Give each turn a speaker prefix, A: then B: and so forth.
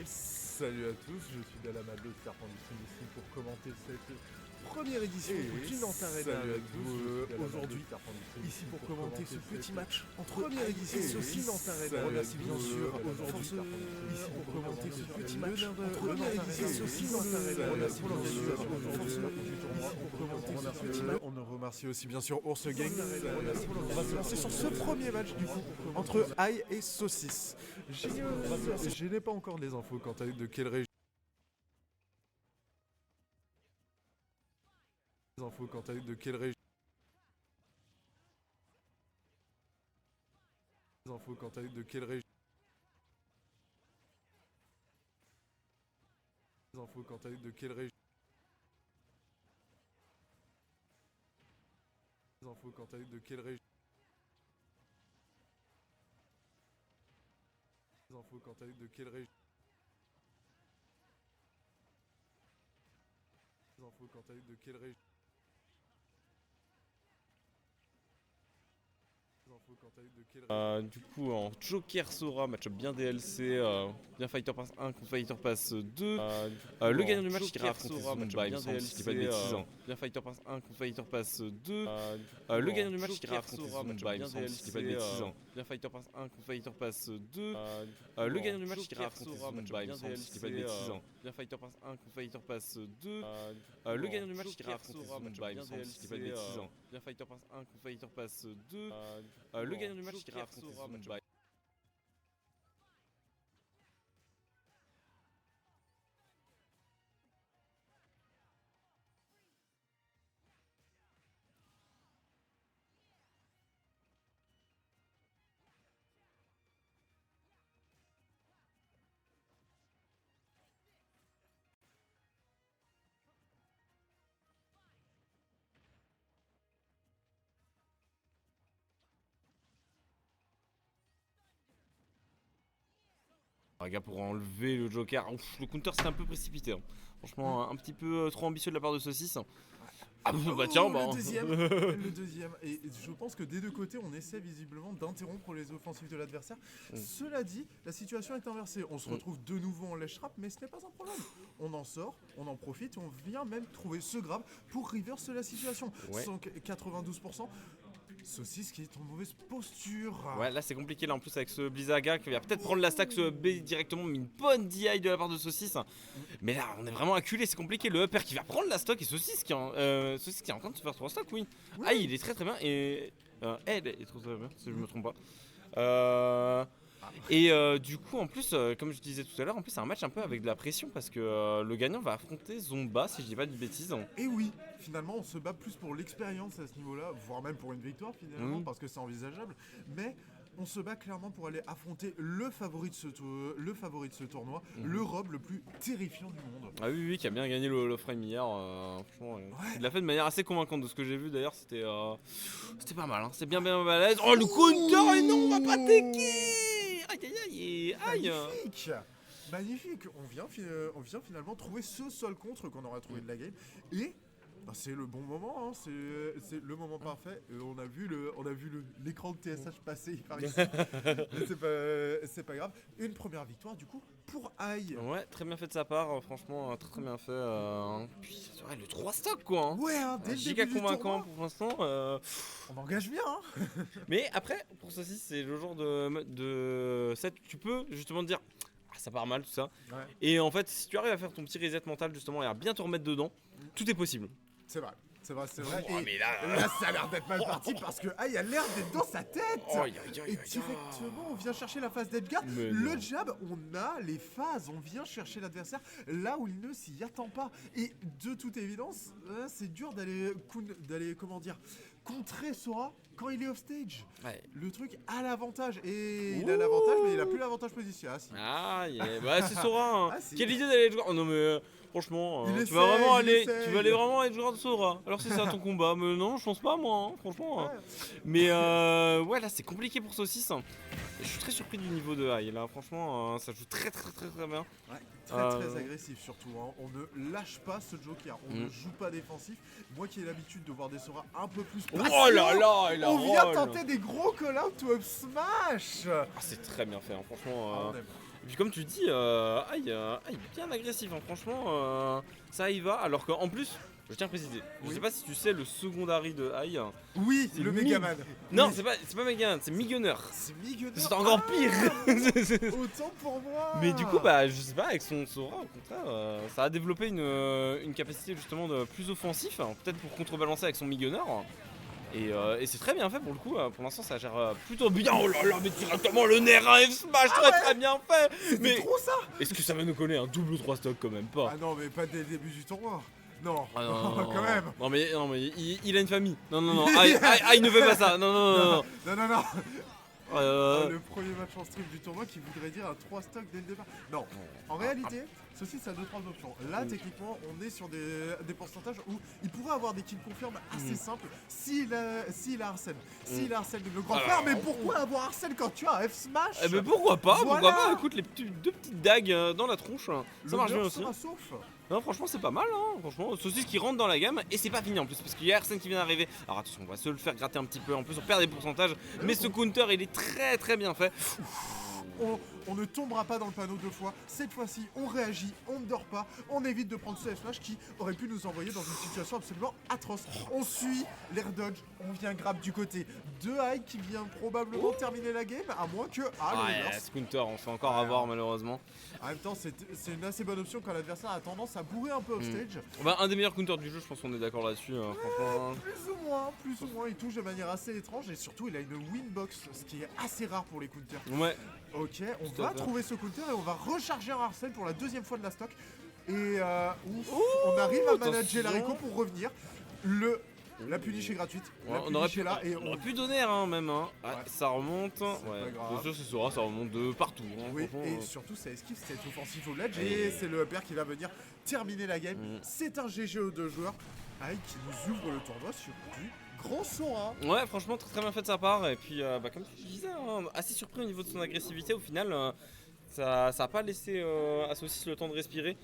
A: Salut à tous, je suis Dalamado de Serpent du Sim ici pour commenter cette première édition du Nantes Arena avec vous aujourd'hui, ici pour commenter ce petit match entre première édition aussi Nantes Arena. On remercie bien sûr aujourd'hui ici pour commenter ce petit match entre première édition aussi Nantes Arena. On remercie bien sûr ici pour commenter ce petit match. On remercie aussi bien sûr Ours Gang. On va se lancer sur ce premier match du coup entre ail et saucisse. Je n'ai pas encore les infos quant à de quelle région. De quelle région. De quelle région. De quelle région. De quelle région. De quelle région. De quelle région.
B: Du coup en Joker Sora, match-up bien DLC, bien Fighter Pass 1 contre Fighter Pass 2. Le gagnant du match qui ira affronter Zumba, il me semble, si je dis pas de bêtises. Bien Fighter Pass 1 contre Fighter Pass 2. Le gagnant du match qui ira affronter Zumba, il me semble, si je dis pas de bêtises. Bien Fighter Pass 1 contre Fighter Pass 2. Le gagnant du match qui ira affronter Zumba, il me semble, si je dis pas de bêtises. Bien Fighter Pass 1 contre Fighter Pass 2. Le gagnant du match qui ira affronter Zumba, il me semble, si je dis pas de bêtises. Bien Fighter Pass 1 contre Fighter Pass 2. Le gagnant du match qui ira affronter Zumba. Un gars pour enlever le Joker. Ouf, le counter c'était un peu précipité. Hein. Franchement, un petit peu trop ambitieux de la part de Saucisse. Ah bah tiens, bah.
A: Le deuxième. Et je pense que des deux côtés, on essaie visiblement d'interrompre les offensives de l'adversaire. Cela dit, la situation est inversée. On se retrouve de nouveau en lèche-trap, mais ce n'est pas un problème. On en sort, on en profite, on vient même trouver ce grab pour reverse la situation.
B: Ouais.
A: 92%. Saucisse qui est en mauvaise posture.
B: Ouais, là c'est compliqué là en plus avec ce Blizzaga qui va peut-être prendre la stack ce B directement, mais une bonne DI de la part de Saucisse. Mais là on est vraiment acculé, c'est compliqué. Le upper qui va prendre la stock et Saucisse qui est en train de se faire 3 stocks, oui. Ah, il est très très bien et elle est très très bien si je me trompe pas. Et du coup en plus comme je disais tout à l'heure, en plus c'est un match un peu avec de la pression parce que le gagnant va affronter Zomba si je dis pas de bêtises.
A: Et oui, finalement on se bat plus pour l'expérience à ce niveau-là, voire même pour une victoire finalement parce que c'est envisageable, mais on se bat clairement pour aller affronter le favori de ce tournoi, le Rob le plus terrifiant du monde.
B: Ah oui, qui a bien gagné le frame hier. Franchement, il l'a fait de manière assez convaincante de ce que j'ai vu d'ailleurs. C'était pas mal, hein. C'était bien balèze. Oh le counter, et non, on va pas tecker. Aïe.
A: Magnifique. On vient finalement trouver ce seul contre qu'on aurait trouvé de la game et c'est le bon moment, hein. C'est le moment parfait. On a vu l'écran de TSH passer par ici. C'est pas grave. Une première victoire du coup pour ail.
B: Ouais, très bien fait de sa part, franchement, très bien fait. Puis ouais, le 3 stock quoi. Hein.
A: Ouais, hein, dès le
B: giga
A: début du
B: convaincant
A: tournoi.
B: pour l'instant.
A: On engage bien. Hein.
B: Mais après, pour ceci, c'est le genre de set tu peux justement te dire. Ça part mal tout ça.
A: Ouais.
B: Et en fait, si tu arrives à faire ton petit reset mental justement et à bien te remettre dedans, tout est possible.
A: C'est vrai.
B: Oh, mais
A: là, ça a l'air d'être mal parti parce que aïe a l'air d'être dans sa tête. Et directement, on vient chercher la phase d'edgeguard. Le jab, on a les phases. On vient chercher l'adversaire là où il ne s'y attend pas. Et de toute évidence, c'est dur d'aller contrer Sora quand il est off stage.
B: Ouais.
A: Le truc a l'avantage. Et il a l'avantage, mais il a plus l'avantage position. Ah si.
B: Bah, c'est Sora. Hein.
A: Ah, si.
B: Quelle idée d'aller jouer. Oh non mais franchement, tu vas aller vraiment être joueur de Sora. Alors c'est ça ton combat. Mais non, je pense pas moi, hein, franchement.
A: Ouais.
B: Mais ouais là c'est compliqué pour Saucisse. Je suis très surpris du niveau de high là. Franchement, ça joue très bien.
A: Ouais. Très agressif surtout, hein. On ne lâche pas ce Joker, on ne joue pas défensif. Moi qui ai l'habitude de voir des Sora un peu plus patients,
B: oh là là,
A: on vient tenter des gros call-out to up smash.
B: C'est très bien fait, hein. Franchement. Et puis comme tu dis, Aïe bien agressif, hein. Franchement, ça y va. Alors qu'en plus, je tiens à préciser, je sais pas si tu sais le secondary de Aïe.
A: Oui,
B: C'est
A: le Megaman.
B: Non,
A: Oui.
B: c'est pas Megaman, c'est Migunner.
A: C'est Migunner.
B: C'est encore pire.
A: Autant pour moi.
B: Mais du coup, bah, je sais pas, avec son Sora, au contraire, ça a développé une capacité justement de plus offensif, hein, peut-être pour contrebalancer avec son Migunner. Et c'est très bien fait pour le coup, pour l'instant ça gère plutôt bien. Oh là là, mais directement le nerf à F-Smash, très bien fait.
A: C'est
B: Mais
A: trop ça.
B: est-ce que ça va nous coller un double 3 stock quand même pas?
A: Ah non, mais pas dès le début du tournoi. Non,
B: Ah non,
A: quand même.
B: Non mais il a une famille. Non. Il ne fait pas ça. Non.
A: Non.
B: Euh,
A: Le premier match en stream du tournoi qui voudrait dire un 3 stock dès le départ. Non, en réalité, ceci ça a 2-3 options. Là, techniquement, on est sur des pourcentages où il pourrait avoir des kills confirmes assez simples s'il a Arsène. S'il a Arsène de le grand frère, mais pourquoi avoir Arsène quand tu as F-Smash?
B: Eh ben pourquoi pas,
A: Voilà.
B: écoute les deux petites dagues dans la tronche, ça marche bien aussi.
A: Sauf.
B: Non franchement c'est pas mal hein, franchement, Saucisse qui rentre dans la gamme et c'est pas fini en plus parce qu'il y a Arsène qui vient d'arriver. Alors attention, on va se le faire gratter un petit peu, en plus on perd des pourcentages, mais ce counter il est très bien fait.
A: On ne tombera pas dans le panneau 2 fois. Cette fois-ci, on réagit, on ne dort pas, on évite de prendre ce F-Smash qui aurait pu nous envoyer dans une situation absolument atroce. On suit l'air dodge, on vient grab du côté de High qui vient probablement terminer la game, à moins que...
B: Ce counter on fait encore avoir malheureusement.
A: En même temps, c'est une assez bonne option quand l'adversaire a tendance à bourrer un peu offstage.
B: Bah, un des meilleurs counters du jeu, je pense qu'on est d'accord là-dessus, franchement.
A: Plus ou moins, il touche de manière assez étrange et surtout il a une winbox, ce qui est assez rare pour les counters.
B: Ouais.
A: Ok, on va trouver ce counter et on va recharger un Arsène pour la deuxième fois de la stock. Et on arrive à manager la réco pour revenir. La punish est gratuite.
B: On aurait pu donner même. Hein.
A: Ouais.
B: Ça remonte.
A: Pas grave.
B: Bien sûr, c'est Sora, ça remonte de partout. Hein,
A: Oui, et surtout ça esquive cette offensive au ledge et c'est le upper qui va venir terminer la game. C'est un GG aux 2 joueurs. Aïe qui nous ouvre le tournoi sur du grand Sora.
B: Ouais, franchement, très bien fait de sa part. Et puis, comme tu disais, hein, assez surpris au niveau de son agressivité. Au final, ça a pas laissé à Saucisse le temps de respirer.